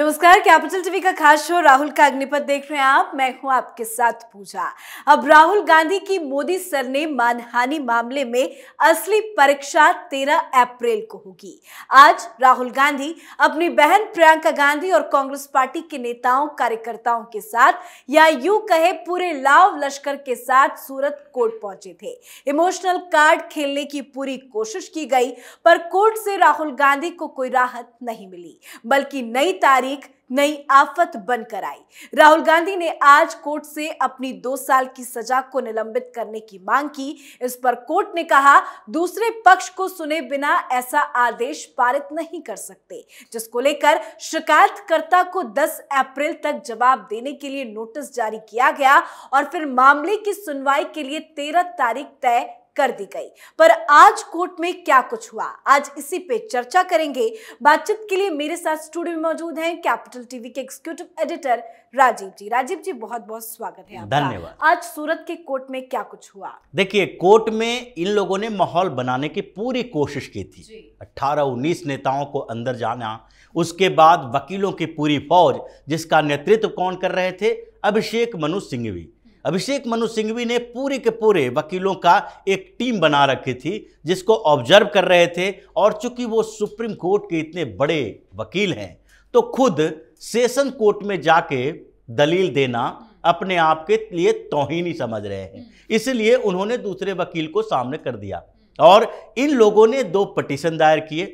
नमस्कार, capital TV का खास शो राहुल का अग्निपथ देख रहे हैं आप। मैं हूं आपके साथ पूजा। अब राहुल गांधी की मोदी सर ने मानहानि मामले में असली परीक्षा 13 अप्रैल को होगी। आज राहुल गांधी अपनी बहन प्रियंका गांधी और कांग्रेस पार्टी के नेताओं कार्यकर्ताओं के साथ या यूं कहे पूरे लाव लश्कर के साथ सूरत कोर्ट पहुंचे थे। इमोशनल कार्ड खेलने की पूरी कोशिश की गई, पर कोर्ट से राहुल गांधी को कोई राहत नहीं मिली, बल्कि नई तारीख नई आफत बनकर आई। राहुल गांधी ने आज कोर्ट से अपनी 2 साल की सजा को निलंबित करने की मांग की। इस पर कोर्ट ने कहा, दूसरे पक्ष को सुने बिना ऐसा आदेश पारित नहीं कर सकते, जिसको लेकर शिकायतकर्ता को 10 अप्रैल तक जवाब देने के लिए नोटिस जारी किया गया और फिर मामले की सुनवाई के लिए 13 तारीख तय कर दी गई। पर आज कोर्ट में क्या कुछ हुआ, आज इसी पे चर्चा करेंगे। बातचीत के लिए मेरे साथ स्टूडियो में मौजूद हैं कैपिटल टीवी के एग्जीक्यूटिव एडिटर राजीव जी। राजीव जी, बहुत बहुत स्वागत है आपका। धन्यवाद। आज सूरत के कोर्ट में क्या कुछ हुआ? देखिए, कोर्ट में इन लोगों ने माहौल बनाने की पूरी कोशिश की थी। 18-19 नेताओं को अंदर जाना, उसके बाद वकीलों की पूरी फौज, जिसका नेतृत्व कौन कर रहे थे? अभिषेक मनु सिंघवी। अभिषेक मनु सिंघवी ने पूरे के पूरे वकीलों का एक टीम बना रखी थी, जिसको ऑब्जर्व कर रहे थे। और चूंकि वो सुप्रीम कोर्ट के इतने बड़े वकील हैं, तो खुद सेशन कोर्ट में जाके दलील देना अपने आप के लिए तौहीन ही समझ रहे हैं। इसलिए उन्होंने दूसरे वकील को सामने कर दिया और इन लोगों ने 2 पिटीशन दायर किए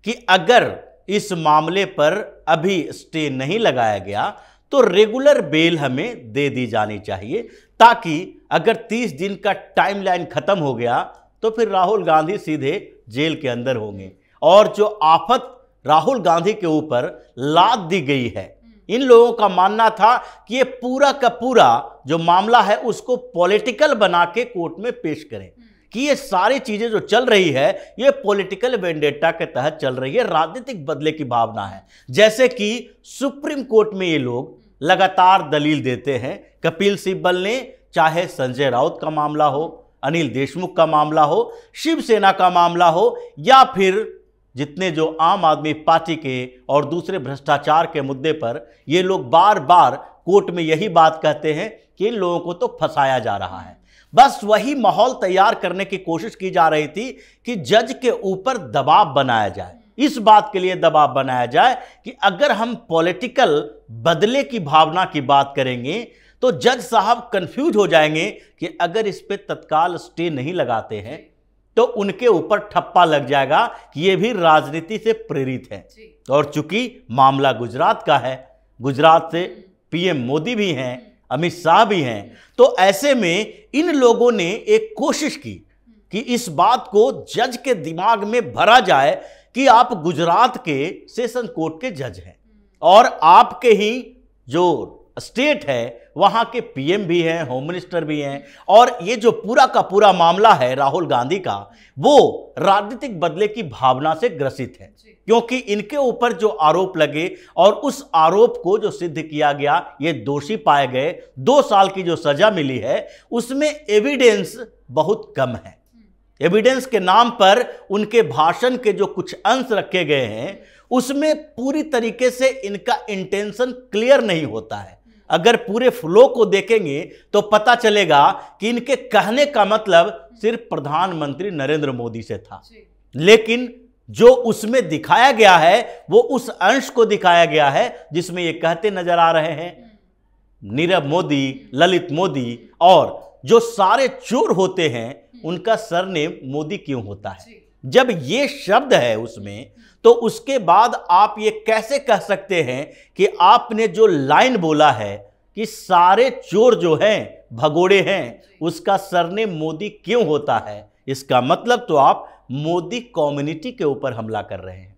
कि अगर इस मामले पर अभी स्टे नहीं लगाया गया तो रेगुलर बेल हमें दे दी जानी चाहिए, ताकि अगर 30 दिन का टाइमलाइन खत्म हो गया तो फिर राहुल गांधी सीधे जेल के अंदर होंगे। और जो आफत राहुल गांधी के ऊपर लाद दी गई है, इन लोगों का मानना था कि ये पूरा का पूरा जो मामला है उसको पॉलिटिकल बना के कोर्ट में पेश करें, कि ये सारी चीजें जो चल रही है ये पॉलिटिकल वेंडेटा के तहत चल रही है, राजनीतिक बदले की भावना है। जैसे कि सुप्रीम कोर्ट में ये लोग लगातार दलील देते हैं। कपिल सिब्बल ने, चाहे संजय राउत का मामला हो, अनिल देशमुख का मामला हो, शिवसेना का मामला हो, या फिर जितने जो आम आदमी पार्टी के और दूसरे भ्रष्टाचार के मुद्दे पर ये लोग बार बार कोर्ट में यही बात कहते हैं कि इन लोगों को तो फंसाया जा रहा है। बस वही माहौल तैयार करने की कोशिश की जा रही थी कि जज के ऊपर दबाव बनाया जाए। इस बात के लिए दबाव बनाया जाए कि अगर हम पॉलिटिकल बदले की भावना की बात करेंगे तो जज साहब कंफ्यूज हो जाएंगे कि अगर इस पे तत्काल स्टे नहीं लगाते हैं तो उनके ऊपर ठप्पा लग जाएगा कि ये भी राजनीति से प्रेरित है। और चूंकि मामला गुजरात का है, गुजरात से पीएम मोदी भी हैं, अमित शाह भी हैं, तो ऐसे में इन लोगों ने एक कोशिश की कि इस बात को जज के दिमाग में भरा जाए कि आप गुजरात के सेशन कोर्ट के जज हैं और आपके ही जो स्टेट है वहां के पीएम भी हैं, होम मिनिस्टर भी हैं, और ये जो पूरा का पूरा मामला है राहुल गांधी का, वो राजनीतिक बदले की भावना से ग्रसित है। क्योंकि इनके ऊपर जो आरोप लगे और उस आरोप को जो सिद्ध किया गया, ये दोषी पाए गए, 2 साल की जो सजा मिली है उसमें एविडेंस बहुत कम है। एविडेंस के नाम पर उनके भाषण के जो कुछ अंश रखे गए हैं उसमें पूरी तरीके से इनका इंटेंशन क्लियर नहीं होता है। अगर पूरे फ्लो को देखेंगे तो पता चलेगा कि इनके कहने का मतलब सिर्फ प्रधानमंत्री नरेंद्र मोदी से था, लेकिन जो उसमें दिखाया गया है वो उस अंश को दिखाया गया है जिसमें ये कहते नजर आ रहे हैं नीरव मोदी, ललित मोदी, और जो सारे चोर होते हैं उनका सरनेम मोदी क्यों होता है। जब ये शब्द है उसमें, तो उसके बाद आप ये कैसे कह सकते हैं कि आपने जो लाइन बोला है कि सारे चोर जो हैं भगोड़े हैं, उसका सरनेम मोदी क्यों होता है? इसका मतलब तो आप मोदी कम्युनिटी के ऊपर हमला कर रहे हैं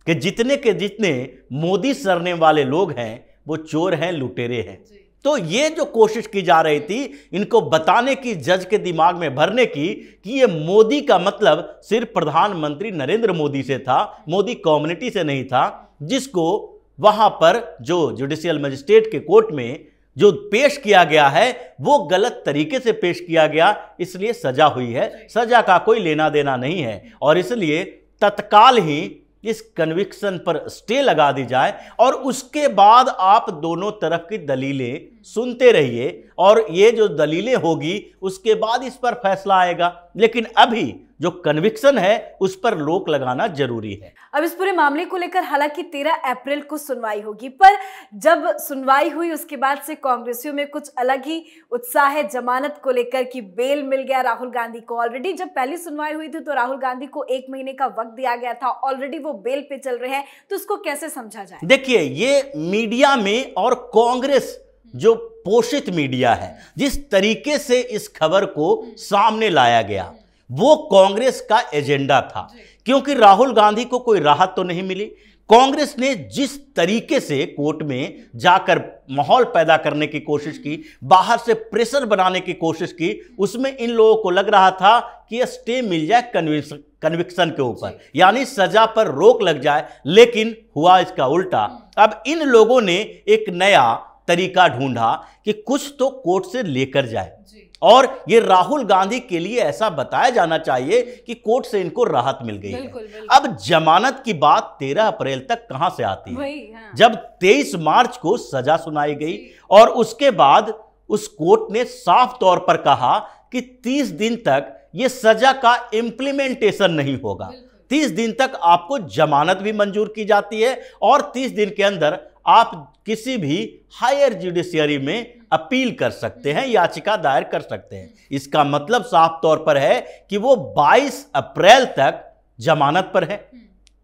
कि जितने के जितने मोदी सरनेम वाले लोग हैं वो चोर हैं, लुटेरे हैं। तो ये जो कोशिश की जा रही थी इनको बताने की, जज के दिमाग में भरने की, कि ये मोदी का मतलब सिर्फ प्रधानमंत्री नरेंद्र मोदी से था, मोदी कम्युनिटी से नहीं था, जिसको वहां पर जो जुडिशियल मजिस्ट्रेट के कोर्ट में जो पेश किया गया है वो गलत तरीके से पेश किया गया, इसलिए सजा हुई है। सजा का कोई लेना देना नहीं है और इसलिए तत्काल ही इस कन्विक्शन पर स्टे लगा दी जाए और उसके बाद आप दोनों तरफ की दलीलें सुनते रहिए और ये जो दलीलें होगी उसके बाद इस पर फैसला आएगा। लेकिन अभी जो कन्विक्शन है उस पर रोक लगाना जरूरी है। अब इस पूरे मामले को लेकर हालांकि 13 अप्रैल को सुनवाई होगी, पर जब सुनवाई हुई उसके बाद से कांग्रेसियों में कुछ अलग ही उत्साह है जमानत को लेकर कि बेल मिल गया राहुल गांधी को। ऑलरेडी जब पहली सुनवाई हुई थी तो राहुल गांधी को 1 महीने का वक्त दिया गया था, ऑलरेडी वो बेल पे चल रहे हैं, तो उसको कैसे समझा जाए? देखिए, ये मीडिया में और कांग्रेस जो पोषित मीडिया है, जिस तरीके से इस खबर को सामने लाया गया वो कांग्रेस का एजेंडा था, क्योंकि राहुल गांधी को कोई राहत तो नहीं मिली। कांग्रेस ने जिस तरीके से कोर्ट में जाकर माहौल पैदा करने की कोशिश की, बाहर से प्रेशर बनाने की कोशिश की, उसमें इन लोगों को लग रहा था कि स्टे मिल जाए कन्विक्शन के ऊपर, यानी सजा पर रोक लग जाए। लेकिन हुआ इसका उल्टा। अब इन लोगों ने एक नया तरीका ढूंढा कि कुछ तो कोर्ट से लेकर जाए, और ये राहुल गांधी के लिए ऐसा बताया जाना चाहिए कि कोर्ट से इनको राहत मिल गई है। अब जमानत की बात 13 अप्रैल तक कहां से आती है? हाँ। जब 23 मार्च को सजा सुनाई गई और उसके बाद उस कोर्ट ने साफ तौर पर कहा कि 30 दिन तक ये सजा का इंप्लीमेंटेशन नहीं होगा। 30 दिन तक आपको जमानत भी मंजूर की जाती है और 30 दिन के अंदर आप किसी भी हायर जुडिशियरी में अपील कर सकते हैं, याचिका दायर कर सकते हैं। इसका मतलब साफ तौर पर है कि वो 22 अप्रैल तक जमानत पर है।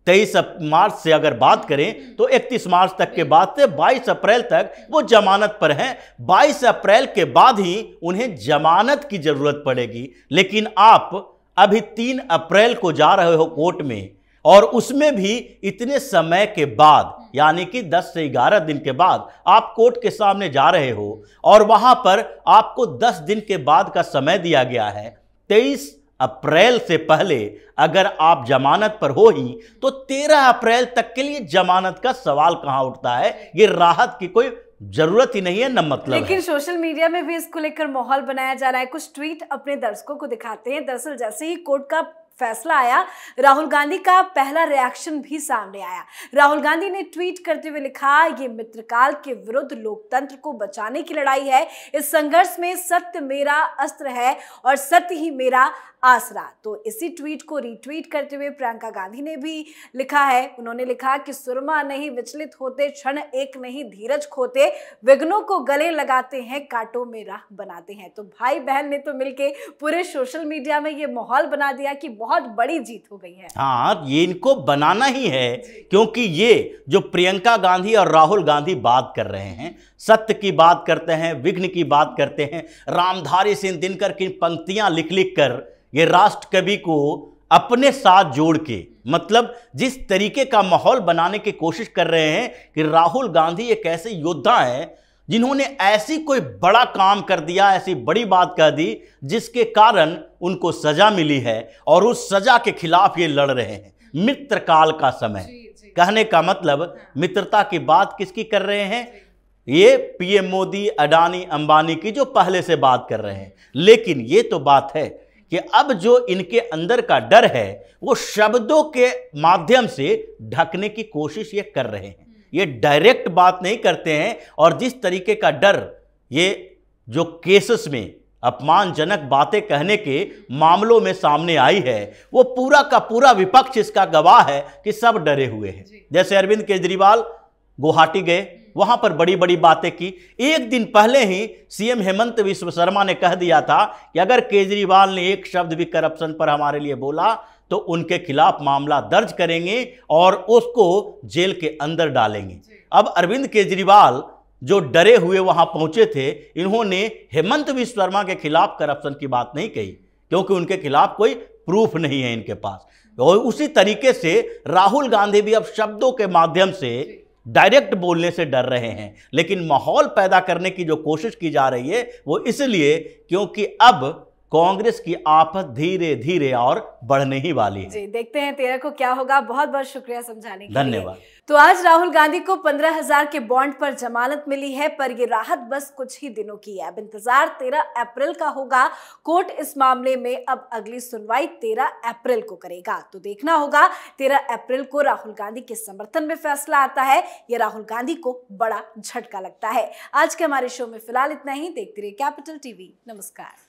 23 मार्च से अगर बात करें तो 31 मार्च तक के बाद से 22 अप्रैल तक वो जमानत पर हैं। 22 अप्रैल के बाद ही उन्हें जमानत की जरूरत पड़ेगी। लेकिन आप अभी 3 अप्रैल को जा रहे हो कोर्ट में, और उसमें भी इतने समय के बाद, यानी कि 10 से 11 दिन के बाद आप कोर्ट के सामने जा रहे हो, और वहां पर आपको 10 दिन के बाद का समय दिया गया है। 23 अप्रैल से पहले अगर आप जमानत पर हो ही तो 13 अप्रैल तक के लिए जमानत का सवाल कहां उठता है? ये राहत की कोई जरूरत ही नहीं है, न मतलब। लेकिन सोशल मीडिया में भी इसको लेकर माहौल बनाया जा रहा है। कुछ ट्वीट अपने दर्शकों को दिखाते हैं। दरअसल जैसे ही कोर्ट का फैसला आया, राहुल गांधी का पहला रिएक्शन भी सामने आया। राहुल गांधी ने ट्वीट करते हुए लिखा, ये मित्रकाल के विरुद्ध लोकतंत्र को बचाने की लड़ाई है। इस संघर्ष में सत्य मेरा अस्त्र है और सत्य ही मेरा आसरा। तो इसी ट्वीट को रीट्वीट करते हुए प्रियंका गांधी ने भी लिखा है। उन्होंने लिखा कि सुरमा नहीं विचलित होते, क्षण एक नहीं धीरज खोते, विघ्नों को गले लगाते हैं, कांटों में राह बनाते हैं। तो भाई बहन ने तो मिलके पूरे सोशल मीडिया में ये माहौल बना दिया कि बहुत बड़ी जीत हो गई है। हाँ, ये इनको बनाना ही है, क्योंकि ये जो प्रियंका गांधी और राहुल गांधी बात कर रहे हैं, सत्य की बात करते हैं, विघ्न की बात करते हैं। रामधारी सिंह दिनकर की पंक्तियां लिख लिख कर ये राष्ट्र कवि को अपने साथ जोड़ के, मतलब जिस तरीके का माहौल बनाने की कोशिश कर रहे हैं कि राहुल गांधी एक ऐसे योद्धा हैं जिन्होंने ऐसी कोई बड़ा काम कर दिया, ऐसी बड़ी बात कह दी जिसके कारण उनको सजा मिली है, और उस सजा के खिलाफ ये लड़ रहे हैं। मित्रकाल का समय कहने का मतलब मित्रता की बात किसकी कर रहे हैं? ये पीएम मोदी, अडानी, अंबानी की, जो पहले से बात कर रहे हैं। लेकिन ये तो बात है कि अब जो इनके अंदर का डर है वो शब्दों के माध्यम से ढकने की कोशिश ये कर रहे हैं। ये डायरेक्ट बात नहीं करते हैं, और जिस तरीके का डर ये जो केसेस में अपमानजनक बातें कहने के मामलों में सामने आई है, वो पूरा का पूरा विपक्ष इसका गवाह है कि सब डरे हुए हैं। जैसे अरविंद केजरीवाल गुवाहाटी गए, वहां पर बड़ी बड़ी बातें की। एक दिन पहले ही सीएम हेमंत बिस्वा शर्मा ने कह दिया था कि अगर केजरीवाल ने एक शब्द भी करप्शन पर हमारे लिए बोला तो उनके खिलाफ मामला दर्ज करेंगे और उसको जेल के अंदर डालेंगे। अब अरविंद केजरीवाल जो डरे हुए वहां पहुंचे थे, इन्होंने हेमंत बिस्वा शर्मा के खिलाफ करप्शन की बात नहीं कही, क्योंकि उनके खिलाफ कोई प्रूफ नहीं है इनके पास। और उसी तरीके से राहुल गांधी भी अब शब्दों के माध्यम से, डायरेक्ट बोलने से डर रहे हैं। लेकिन माहौल पैदा करने की जो कोशिश की जा रही है वो इसलिए क्योंकि अब कांग्रेस की आफत धीरे धीरे और बढ़ने ही वाली है। जी, देखते हैं 13 को क्या होगा। बहुत बहुत शुक्रिया समझाने के लिए। धन्यवाद। तो आज राहुल गांधी को 15,000 के बॉन्ड पर जमानत मिली है, पर ये राहत बस कुछ ही दिनों की है। अब इंतजार 13 अप्रैल का होगा। कोर्ट इस मामले में अब अगली सुनवाई 13 अप्रैल को करेगा। तो देखना होगा 13 अप्रैल को राहुल गांधी के समर्थन में फैसला आता है या राहुल गांधी को बड़ा झटका लगता है। आज के हमारे शो में फिलहाल इतना ही। देखते रहिए कैपिटल टीवी। नमस्कार।